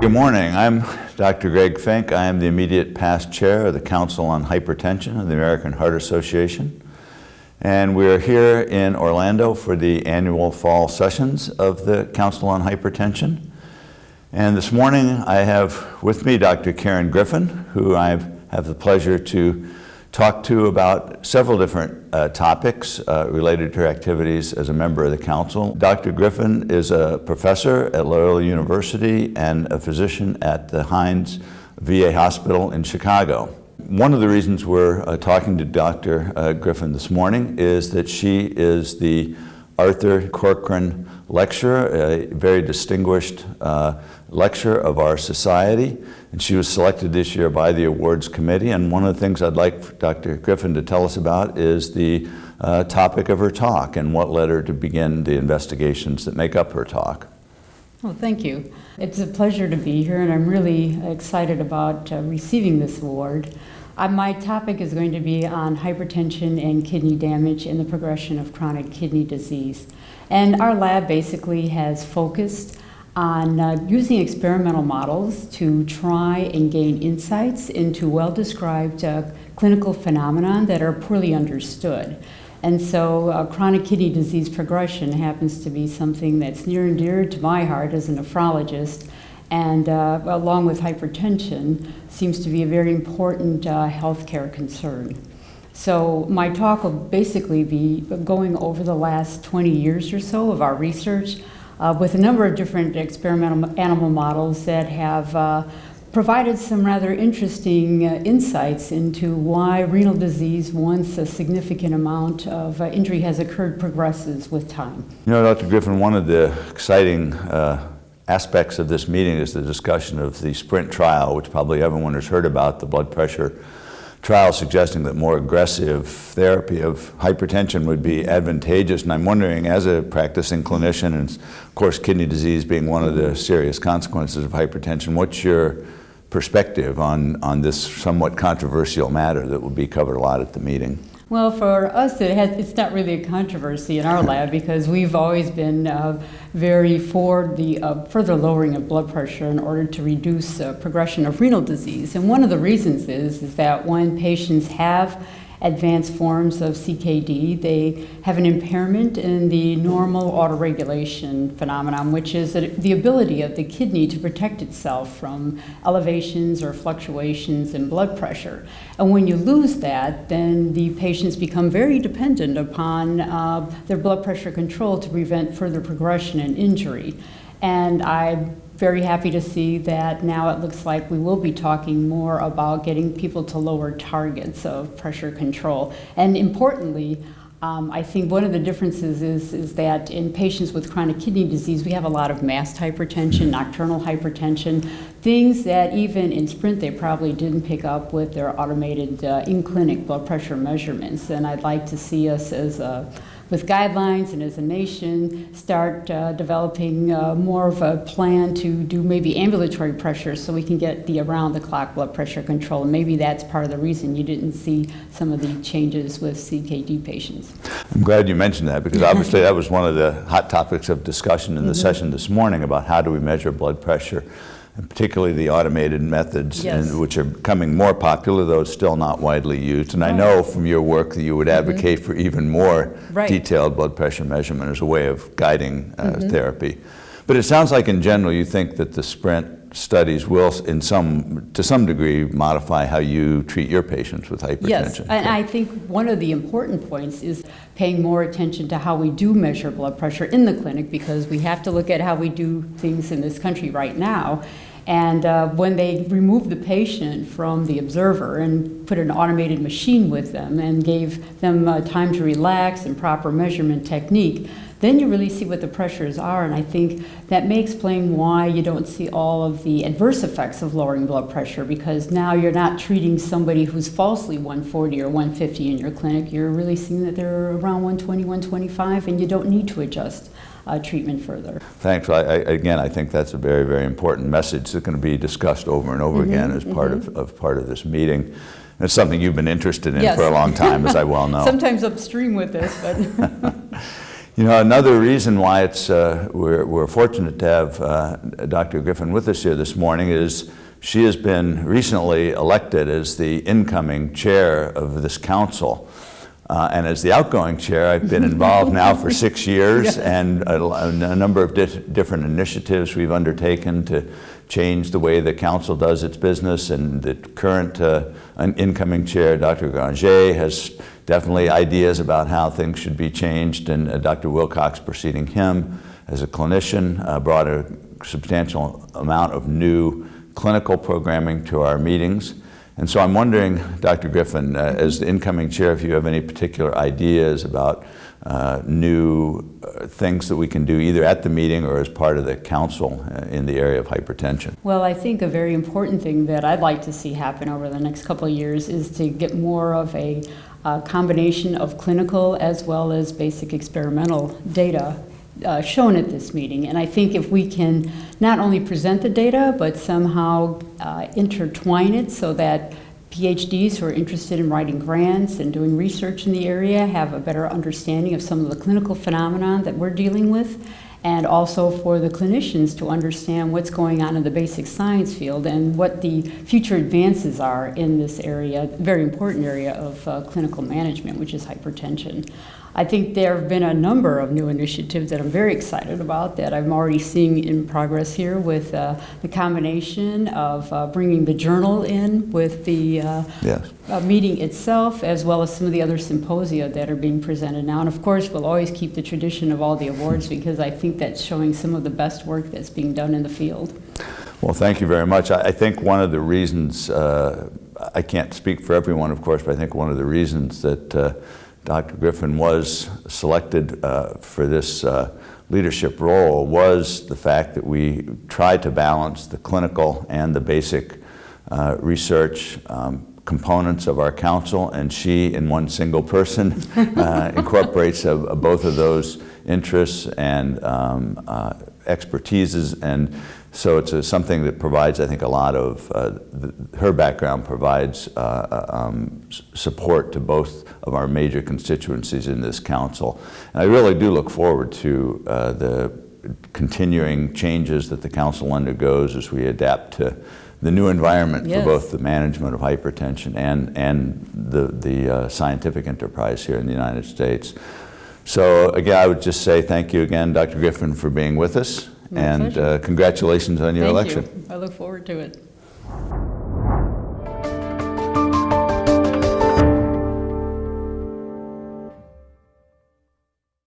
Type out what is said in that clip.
Good morning. I'm Dr. Greg Fink. I am the immediate past chair of the Council on Hypertension of the American Heart Association. And we're here in Orlando for the annual fall sessions of the Council on Hypertension. And this morning I have with me Dr. Griffin, who I have the pleasure to talk to about several different topics related to her activities as a member of the council. Dr. Griffin is a professor at Loyola University and a physician at the Hines VA Hospital in Chicago. One of the reasons we're talking to Dr. Griffin this morning is that she is the Arthur Corcoran lecturer, a very distinguished lecturer of our society, and she was selected this year by the awards committee. And one of the things I'd like Dr. Griffin to tell us about is the topic of her talk and what led her to begin the investigations that make up her talk. Well, thank you. It's a pleasure to be here, and I'm really excited about receiving this award. My topic is going to be on hypertension and kidney damage and the progression of chronic kidney disease. And our lab basically has focused on using experimental models to try and gain insights into well-described clinical phenomena that are poorly understood. And so chronic kidney disease progression happens to be something that's near and dear to my heart as a nephrologist, and along with hypertension, seems to be a very important healthcare concern. So my talk will basically be going over the last 20 years or so of our research with a number of different experimental animal models that have provided some rather interesting insights into why renal disease, once a significant amount of injury has occurred, progresses with time. You know, Dr. Griffin, one of the exciting aspects of this meeting is the discussion of the SPRINT trial, which probably everyone has heard about, the blood pressure trial suggesting that more aggressive therapy of hypertension would be advantageous. And I'm wondering, as a practicing clinician, and of course kidney disease being one of the serious consequences of hypertension, what's your perspective on this somewhat controversial matter that will be covered a lot at the meeting? Well, for us, it's not really a controversy in our lab because we've always been very for the further lowering of blood pressure in order to reduce progression of renal disease. And one of the reasons is that when patients have advanced forms of CKD, they have an impairment in the normal autoregulation phenomenon, which is the ability of the kidney to protect itself from elevations or fluctuations in blood pressure. And when you lose that, then the patients become very dependent upon their blood pressure control to prevent further progression and injury. And I'm very happy to see that now it looks like we will be talking more about getting people to lower targets of pressure control. And importantly, I think one of the differences is that in patients with chronic kidney disease, we have a lot of masked hypertension, nocturnal hypertension, things that even in SPRINT they probably didn't pick up with their automated in-clinic blood pressure measurements. And I'd like to see us with guidelines and as a nation, start developing more of a plan to do maybe ambulatory pressure so we can get the around-the-clock blood pressure control. And maybe that's part of the reason you didn't see some of the changes with CKD patients. I'm glad you mentioned that because obviously that was one of the hot topics of discussion in the session this morning about how do we measure blood pressure, and particularly the automated methods, which are becoming more popular, though still not widely used. And I know from your work that you would advocate for even more detailed blood pressure measurement as a way of guiding therapy. But it sounds like in general you think that the SPRINT studies will, to some degree, modify how you treat your patients with hypertension. Yes, and I think one of the important points is paying more attention to how we do measure blood pressure in the clinic, because we have to look at how we do things in this country right now. And when they removed the patient from the observer and put an automated machine with them and gave them time to relax and proper measurement technique, then you really see what the pressures are. And I think that may explain why you don't see all of the adverse effects of lowering blood pressure, because now you're not treating somebody who's falsely 140 or 150 in your clinic. You're really seeing that they're around 120, 125, and you don't need to adjust treatment further. Thanks. Again, I think that's a very, very important message that's going to be discussed over and over again as part of this meeting. And it's something you've been interested in for a long time, as I well know. Sometimes upstream with this, but You know, another reason why we're fortunate to have Dr. Griffin with us here this morning is she has been recently elected as the incoming chair of this council. And as the outgoing chair, I've been involved now for 6 years, yes. And a number of different initiatives we've undertaken to change the way the council does its business. And the current incoming chair, Dr. Granger, has definitely ideas about how things should be changed. And Dr. Wilcox, preceding him as a clinician, brought a substantial amount of new clinical programming to our meetings. And so I'm wondering, Dr. Griffin, as the incoming chair, if you have any particular ideas about new things that we can do either at the meeting or as part of the council in the area of hypertension. Well, I think a very important thing that I'd like to see happen over the next couple of years is to get more of a combination of clinical as well as basic experimental data shown at this meeting. And I think if we can not only present the data, but somehow intertwine it so that PhDs who are interested in writing grants and doing research in the area have a better understanding of some of the clinical phenomena that we're dealing with, and also for the clinicians to understand what's going on in the basic science field and what the future advances are in this area, very important area of clinical management, which is hypertension. I think there have been a number of new initiatives that I'm very excited about that I'm already seeing in progress here with the combination of bringing the journal in with the yes. Meeting itself, as well as some of the other symposia that are being presented now. And of course, we'll always keep the tradition of all the awards because I think that's showing some of the best work that's being done in the field. Well, thank you very much. I think one of the reasons, I can't speak for everyone, of course, but I think one of the reasons that Dr. Griffin was selected for this leadership role was the fact that we tried to balance the clinical and the basic research components of our council, and she, in one single person, incorporates both of those interests and expertises, and so it's something that provides, I think, a lot of, her background provides support to both of our major constituencies in this council. And I really do look forward to the continuing changes that the council undergoes as we adapt to the new environment yes. for both the management of hypertension and the scientific enterprise here in the United States. So again, I would just say thank you again, Dr. Griffin, for being with us. My and pleasure. Congratulations on your election. Thank you. I look forward to it.